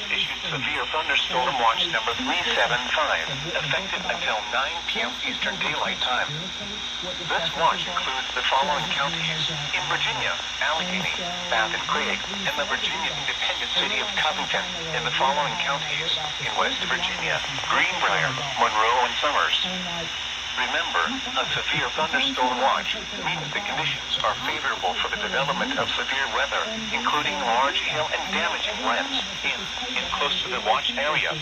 has issued severe thunderstorm watch number 375, effective until 9 p.m. Eastern Daylight Time. This watch includes the following counties: in Virginia, Allegheny, Bath and Craig, and the Virginia independent city of Covington. In the following counties: in West Virginia, Greenbrier, Monroe, and Summers. Remember, a severe thunderstorm watch means the conditions are favorable for the development of severe weather, including large hail and damaging winds in and close to the watch area.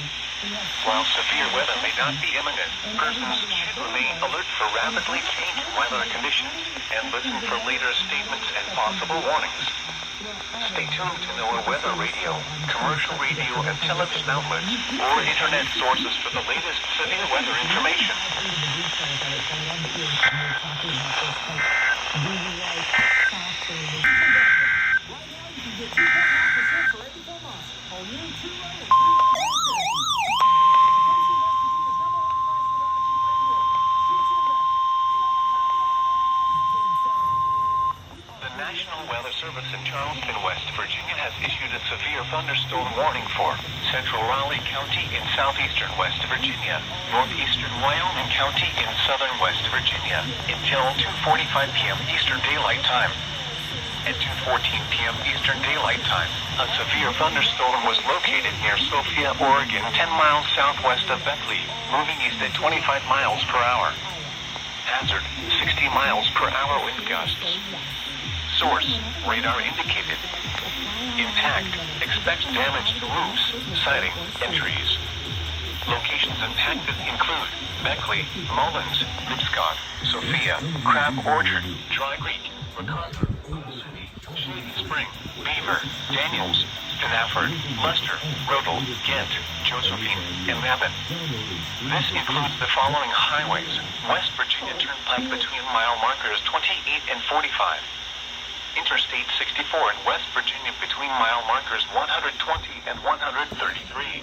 While severe weather may not be imminent, persons should remain alert for rapidly changing weather conditions and listen for later statements and possible warnings. Stay tuned to our weather radio, commercial radio and television outlets, or internet sources for the latest severe weather information. National Weather Service in Charleston, West Virginia has issued a severe thunderstorm warning for central Raleigh County in southeastern West Virginia, northeastern Wyoming County in southern West Virginia, until 2:45 p.m. Eastern Daylight Time. At 2:14 p.m. Eastern Daylight Time, a severe thunderstorm was located near Sophia, Oregon, 10 miles southwest of Beckley, moving east at 25 miles per hour. Hazard, 60 miles per hour wind gusts. Source, radar indicated. Impact, expect damage to roofs, siding, and trees. Locations impacted include Beckley, Mullins, Lipscott, Sophia, Crab Orchard, Dry Creek, MacArthur, City, Shady Spring, Beaver, Daniels, Stafford, Luster, Rodel, Ghent, Josephine, and Mabon. This includes the following highways: West Virginia Turnpike between mile markers 28 and 45. Interstate 64 in West Virginia between mile markers 120 and 133.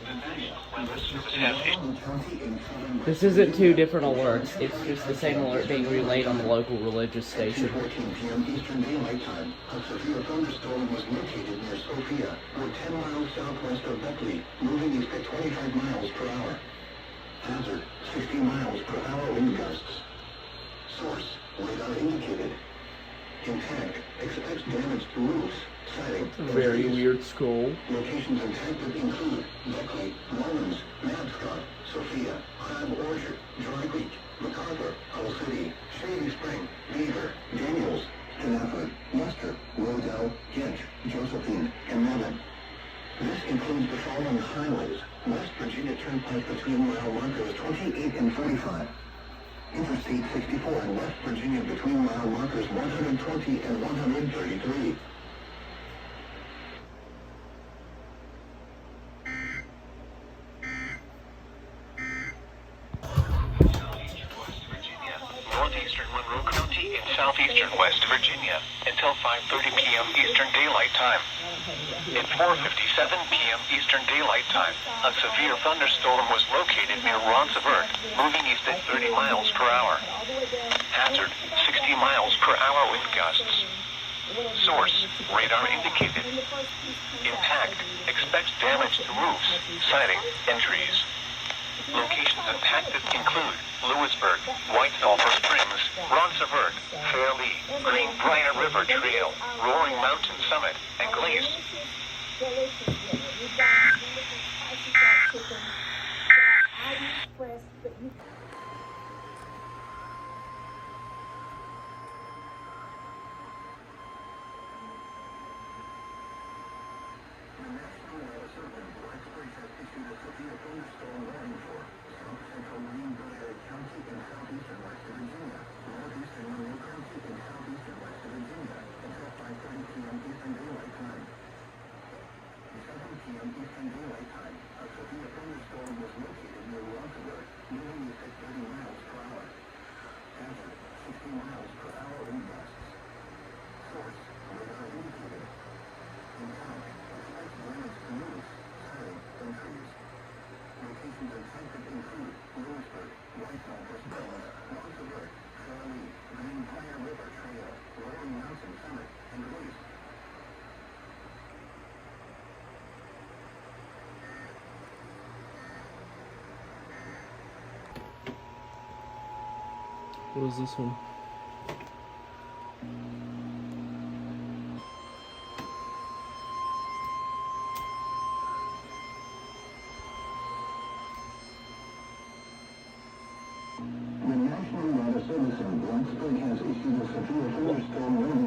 The National Weather Service has issued. This isn't two different alerts, it's just the same alert being relayed on the local religious station. 14 p.m. Eastern Daylight Time, a severe thunderstorm was located near Sophia, or 10 miles southwest of Beckley, moving east at 25 miles per hour. Hazard, 60 miles per hour wind gusts. Source, radar indicated. Impact, expects damage to roofs, siding. Very weird school. Locations impacted include Beckley, Mullins, Mabscott, Sophia, Crab Orchard, Dry Creek, MacArthur, Hull City, Shady Spring, Beaver, Daniels, Stafford, Luster, Rodel, Ghent, Josephine, and Mabon. This includes the following highways: West Virginia Turnpike between mile markers 28 and 45. Interstate 64 in West Virginia between mile markers 120 and 133. Northeastern Monroe County in southeastern West Virginia until 5:30 p.m. Eastern Daylight Time. At 4:57 p.m. Eastern Daylight Time, a severe thunderstorm was located near Ronceverte, moving east at 30 miles per hour. Hazard, 60 miles per hour wind gusts. Source, radar indicated. Impact, expects damage to roofs, siding, and trees. Locations impacted include Lewisburg, White Sulphur Springs, Ronceverte, Fairleigh, Greenbrier River Trail, Roaring Mountain Summit, and Glaze. P.m. What is this one?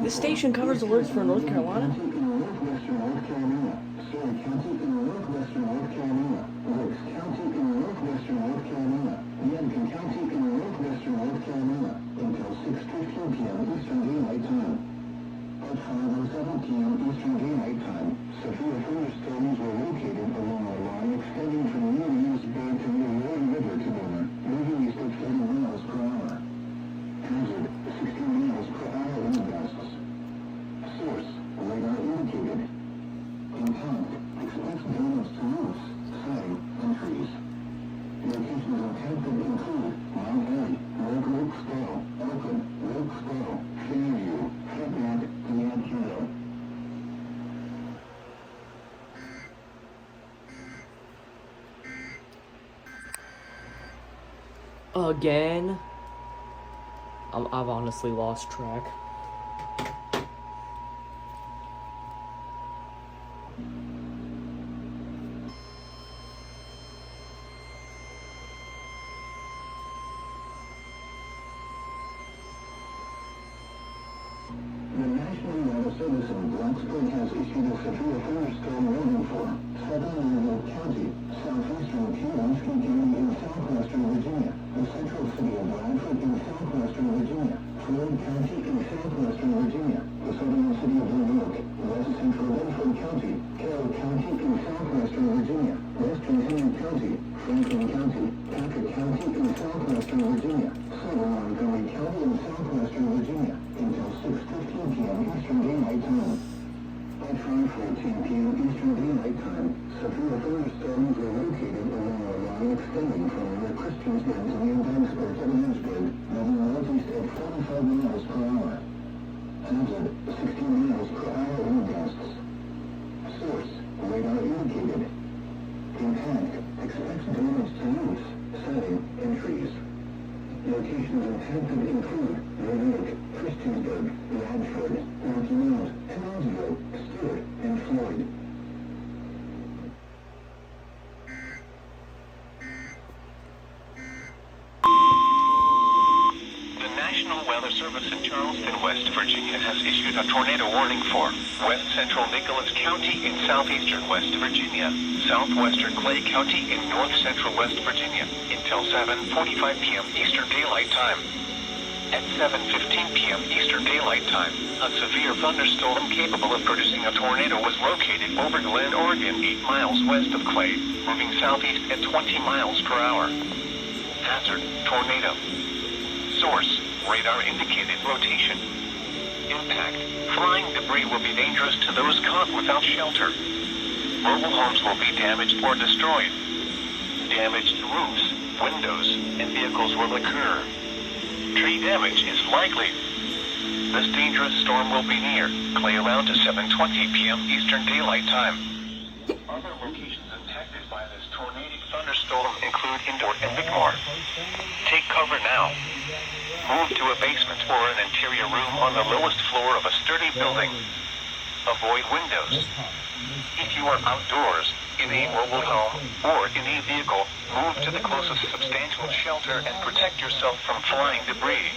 This station covers alerts for North Carolina? Northwestern North Carolina, Story County in northwestern North Carolina, Wilkes County in northwestern North Carolina, Yankton County in northwestern North Carolina, until 6:15 p.m. Eastern Daylight Time. At 5:07 p.m. Eastern Daylight Time, severe thunderstorms were located along a line extending from New Year's Bay to the Road River to Nona, moving east at 30 miles per hour. Hazard, 16 miles per hour wind gusts. Source, radar indicated. Intent, expect damage to roofs, siding, and trees. Locations intended include Mount Airy, Red Wilkesdale, Elkin, Wilkesdale, Fairview, Headland, and Yadkill. Again? I've honestly lost track. The National Weather Service in Blacksburg has issued a severe thunderstorm warning for southern York County, southeastern Pulaski County in southwestern Virginia, the central city of Bradford in southwestern Virginia, Floyd County in southwestern Virginia, the southern city of New York, west central Bedford County, Carroll County in southwestern Virginia, western Henry County, Franklin County, Patrick County in southwestern Virginia, southern Montgomery County in southwestern Virginia, until 6:15 p.m. Eastern Daylight Time. At 5:14 p.m. Eastern Daylight Time, severe thunderstorms were located along a line extending from near Christiansburg to near Blacksburg to Lynchburg, moving northeast at 45 miles per hour. Hazard, 16 miles per hour wind gusts. Source, radar indicated. Impact, expect damage to roofs, siding, and trees. Locations intended include Newark, Christiansburg, Radford, Rocky Mount, Townsville, Stewart, and Floyd. The National Weather Service in Charleston, West Virginia has issued a tornado warning for west central Nicholas County in southeastern West Virginia, southwestern Clay County in north central West Virginia, until 7:45 p.m. Eastern Daylight Time. At 7:15 p.m. Eastern Daylight Time, a severe thunderstorm capable of producing a tornado was located over Glen, Oregon, 8 miles west of Clay, moving southeast at 20 miles per hour. Hazard, tornado. Source, radar indicated rotation. Impact, flying debris will be dangerous to those caught without shelter. Mobile homes will be damaged or destroyed. Damaged roofs, windows, and vehicles will occur. Tree damage is likely. This dangerous storm will be near Clay around 7:20 p.m. Eastern Daylight Time. Other locations impacted by this tornadic thunderstorm include Indore and Bickmore. Take cover now. Move to a basement or an interior room on the lowest floor of a sturdy building. Avoid windows. If you are outdoors, in a mobile home, or in a vehicle, move to the closest substantial shelter and protect yourself from flying debris.